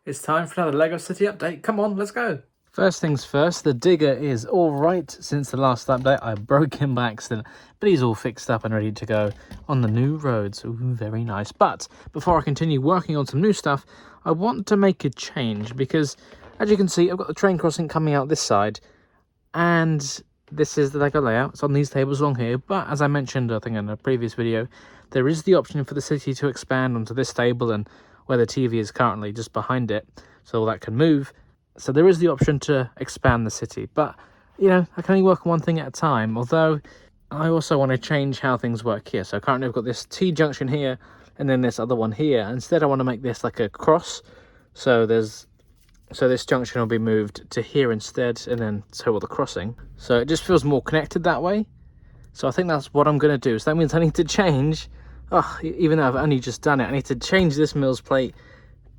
It's time for another LEGO City update. Come on, let's go. First things first, the digger is all right. Since the last update, I broke him by accident, but he's all fixed up and ready to go on the new roads. Ooh, very nice. But before I continue working on some new stuff, I want to make a change because, as you can see, I've got the train crossing coming out this side, and this is the LEGO layout. It's on these tables along here, but as I mentioned, I think in a previous video, there is the option for the city to expand onto this table and where the TV is currently just behind it, so that can move. So there is the option to expand the city, but you know, I can only work on one thing at a time, although I also want to change how things work here. So currently I've got this T junction here and then this other one here. Instead I want to make this like a cross, so this junction will be moved to here instead, and then so will the crossing. So it just feels more connected that way. So I think that's what I'm going to do. So that means I need to change, even though I've only just done it, I need to change this MILS plate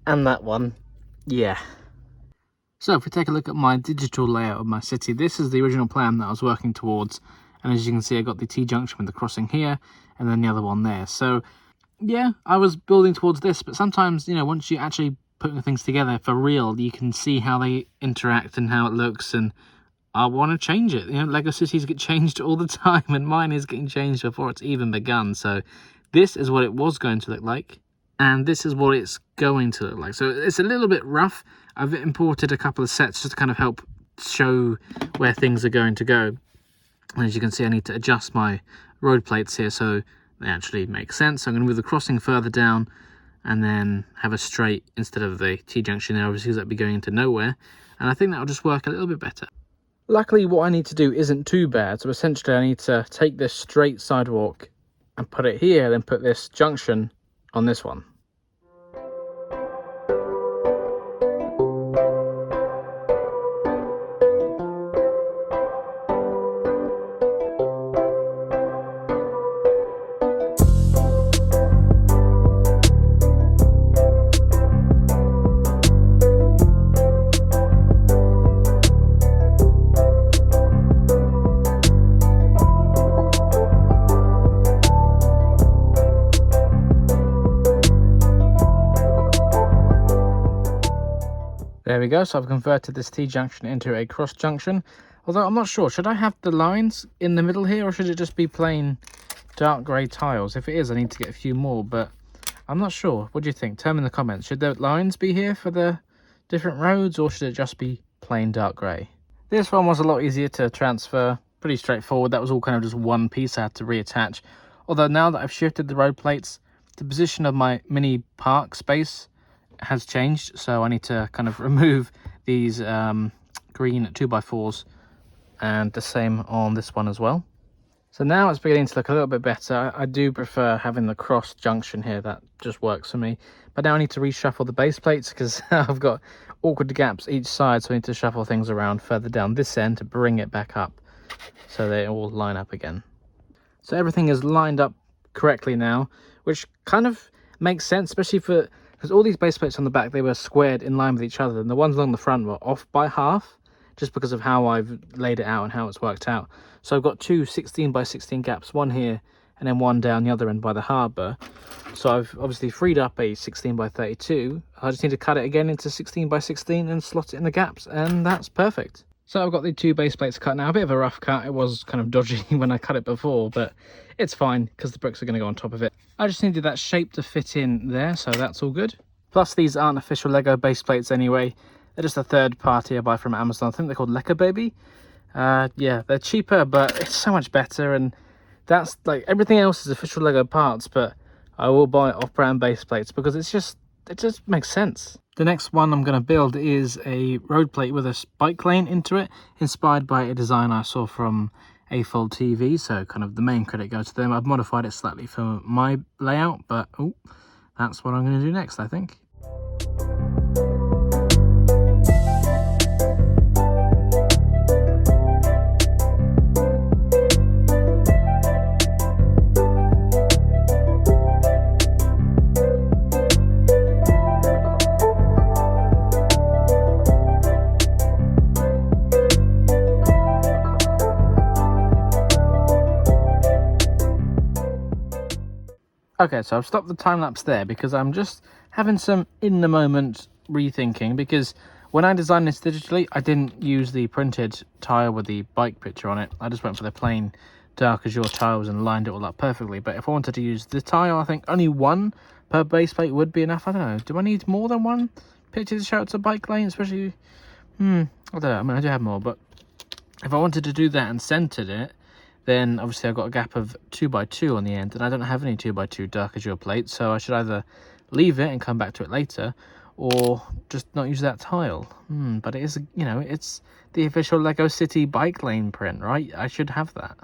and that one. Yeah. So if we take a look at my digital layout of my city, this is the original plan that I was working towards. And as you can see, I got the T-junction with the crossing here and then the other one there. So yeah, I was building towards this, but sometimes, you know, once you actually putting things together for real, you can see how they interact and how it looks, and I want to change it. You know, LEGO cities get changed all the time, and mine is getting changed before it's even begun. So this is what it was going to look like, and this is what it's going to look like. So it's a little bit rough. I've imported a couple of sets just to kind of help show where things are going to go. And as you can see, I need to adjust my road plates here so they actually make sense. So I'm going to move the crossing further down and then have a straight instead of the T-junction there, obviously, because that'd be going into nowhere. And I think that'll just work a little bit better. Luckily, what I need to do isn't too bad. So essentially, I need to take this straight sidewalk and put it here, then put this junction on this one. There we go, so I've converted this T-junction into a cross junction. Although I'm not sure, should I have the lines in the middle here, or should it just be plain dark grey tiles? If it is, I need to get a few more, but I'm not sure. What do you think? Tell me in the comments. Should the lines be here for the different roads, or should it just be plain dark grey? This one was a lot easier to transfer, pretty straightforward. That was all kind of just one piece I had to reattach. Although now that I've shifted the road plates, the position of my mini park space has changed, so I need to kind of remove these green 2x4s, and the same on this one as well. So now it's beginning to look a little bit better. I do prefer having the cross junction here. That just works for me. But now I need to reshuffle the base plates because I've got awkward gaps each side, so I need to shuffle things around further down this end to bring it back up so they all line up again. So everything is lined up correctly now, which kind of makes sense, especially for because all these base plates on the back, they were squared in line with each other, and the ones along the front were off by half, just because of how I've laid it out and how it's worked out. So I've got two 16x16 gaps, one here and then one down the other end by the harbour. So I've obviously freed up a 16x32. I just need to cut it again into 16x16 and slot it in the gaps, and that's perfect. So I've got the two base plates cut now. A bit of a rough cut. It was kind of dodgy when I cut it before, but it's fine because the bricks are going to go on top of it. I just needed that shape to fit in there, so that's all good. Plus, these aren't official LEGO base plates anyway. They're just a third party I buy from Amazon. I think they're called Leka Baby. Yeah, they're cheaper, but it's so much better. And that's like everything else is official LEGO parts, but I will buy off-brand base plates because it just makes sense. The next one I'm going to build is a road plate with a bike lane into it, inspired by a design I saw from A-Fold TV, so kind of the main credit goes to them. I've modified it slightly for my layout, but that's what I'm going to do next, I think. Okay, so I've stopped the time lapse there because I'm just having some in the moment rethinking, because when I designed this digitally, I didn't use the printed tile with the bike picture on it. I just went for the plain dark azure tiles and lined it all up perfectly. But if I wanted to use the tile, I think only one per base plate would be enough. I don't know. Do I need more than one picture to show it's a bike lane? Especially, I don't know. I mean, I do have more, but if I wanted to do that and centered it, then obviously I've got a gap of 2x2 on the end, and I don't have any 2x2 dark azure plates, so I should either leave it and come back to it later, or just not use that tile. But it is, you know, it's the official Lego City bike lane print, right? I should have that.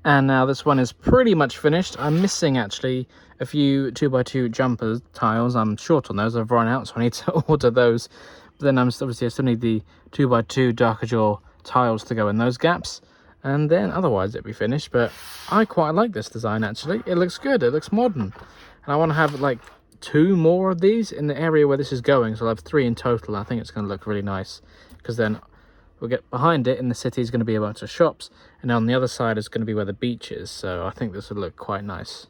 And now this one is pretty much finished. I'm missing actually a few 2x2 jumper tiles. I'm short on those. I've run out, so I need to order those. But then obviously I still need the 2x2 dark azure tiles to go in those gaps, and then otherwise it'll be finished. But I quite like this design actually. It looks good, it looks modern, and I want to have like 2 more of these in the area where this is going, so I'll have 3 in total. I think it's going to look really nice, because then we'll get behind it in the city is going to be a bunch of shops, and on the other side is going to be where the beach is, so I think this will look quite nice.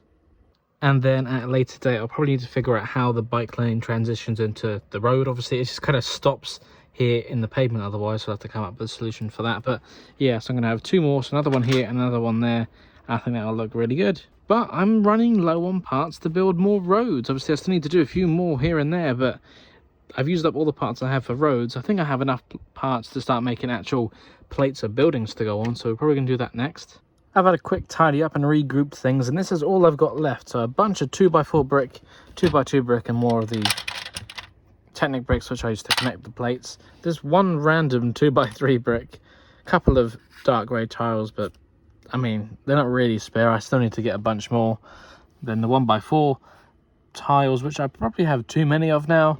And then at a later date I'll probably need to figure out how the bike lane transitions into the road. Obviously it just kind of stops here in the pavement otherwise, so I'll have to come up with a solution for that. But yeah, so I'm going to have 2 more, so another one here and another one there. I think that'll look really good. But I'm running low on parts to build more roads. Obviously I still need to do a few more here and there, but I've used up all the parts I have for roads. I think I have enough parts to start making actual plates of buildings to go on, so we're probably going to do that next. I've had a quick tidy up and regrouped things, and this is all I've got left. So a bunch of 2x4 brick, 2x2 brick, and more of the Technic bricks which I used to connect the plates. There's one random 2x3 brick, a couple of dark grey tiles, but I mean they're not really spare. I still need to get a bunch more. Then the 1x4 tiles, which I probably have too many of now.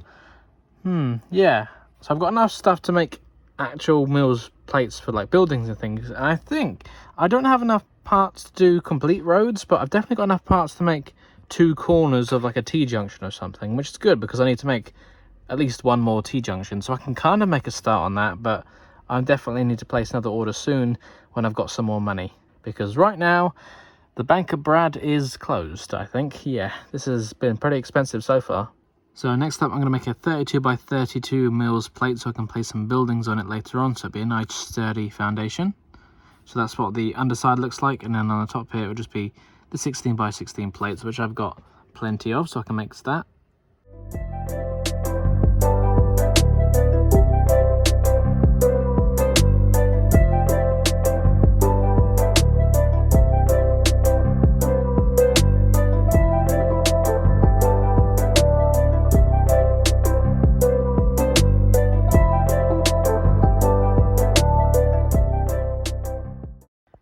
Yeah, so I've got enough stuff to make actual MILS plates for like buildings and things, and I think I don't have enough parts to do complete roads, but I've definitely got enough parts to make 2 corners of like a T-junction or something, which is good because I need to make at least 1 more T-junction, so I can kind of make a start on that. But I definitely need to place another order soon when I've got some more money, because right now the Bank of Brad is closed, I think. Yeah, this has been pretty expensive so far. So next up I'm going to make a 32x32 MILS plate so I can place some buildings on it later on, so it'll be a nice sturdy foundation. So that's what the underside looks like, and then on the top here it will just be the 16x16 plates, which I've got plenty of, so I can make that.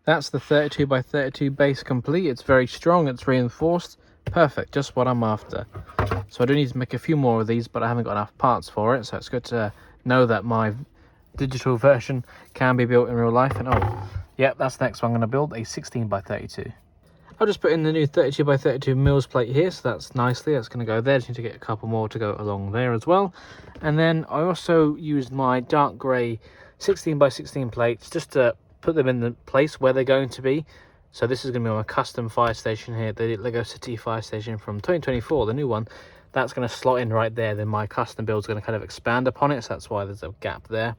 That's the 32x32 base complete. It's very strong, it's reinforced. Perfect, just what I'm after. So I do need to make a few more of these, but I haven't got enough parts for it, so it's good to know that my digital version can be built in real life. And oh, yeah, that's the next one I'm going to build, a 16x32. I'll just put in the new 32x32 MILS plate here, so that's nicely, that's going to go there. Just need to get a couple more to go along there as well. And then I also used my dark grey 16x16 plates just to put them in the place where they're going to be. So this is going to be my custom fire station here, the Lego City fire station from 2024, the new one. That's going to slot in right there. Then my custom build is going to kind of expand upon it, so that's why there's a gap there.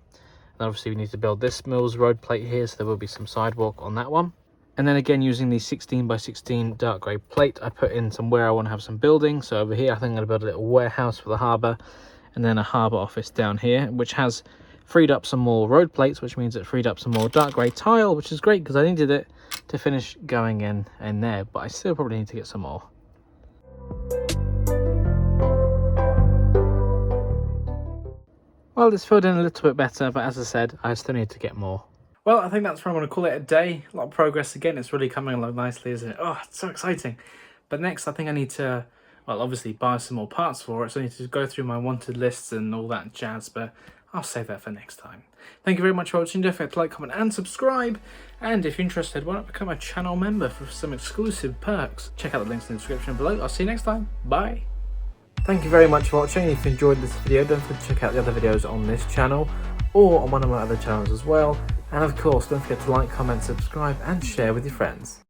And obviously we need to build this MILS road plate here, so there will be some sidewalk on that one. And then again, using the 16x16 dark grey plate, I put in somewhere I want to have some building. So over here I think I'm going to build a little warehouse for the harbour, and then a harbour office down here, which has freed up some more road plates, which means it freed up some more dark grey tile, which is great because I needed it to finish going in there, but I still probably need to get some more. Well, it's filled in a little bit better, but as I said, I still need to get more. Well, I think that's where I'm going to call it a day. A lot of progress again. It's really coming along nicely, isn't it? Oh, it's so exciting. But next, I think I need to, well, obviously buy some more parts for it. So I need to go through my wanted lists and all that jazz, but I'll save that for next time. Thank you very much for watching. Don't forget to like, comment, and subscribe. And if you're interested, why not become a channel member for some exclusive perks? Check out the links in the description below. I'll see you next time. Bye. Thank you very much for watching. If you enjoyed this video, don't forget to check out the other videos on this channel or on one of my other channels as well. And of course, don't forget to like, comment, subscribe, and share with your friends.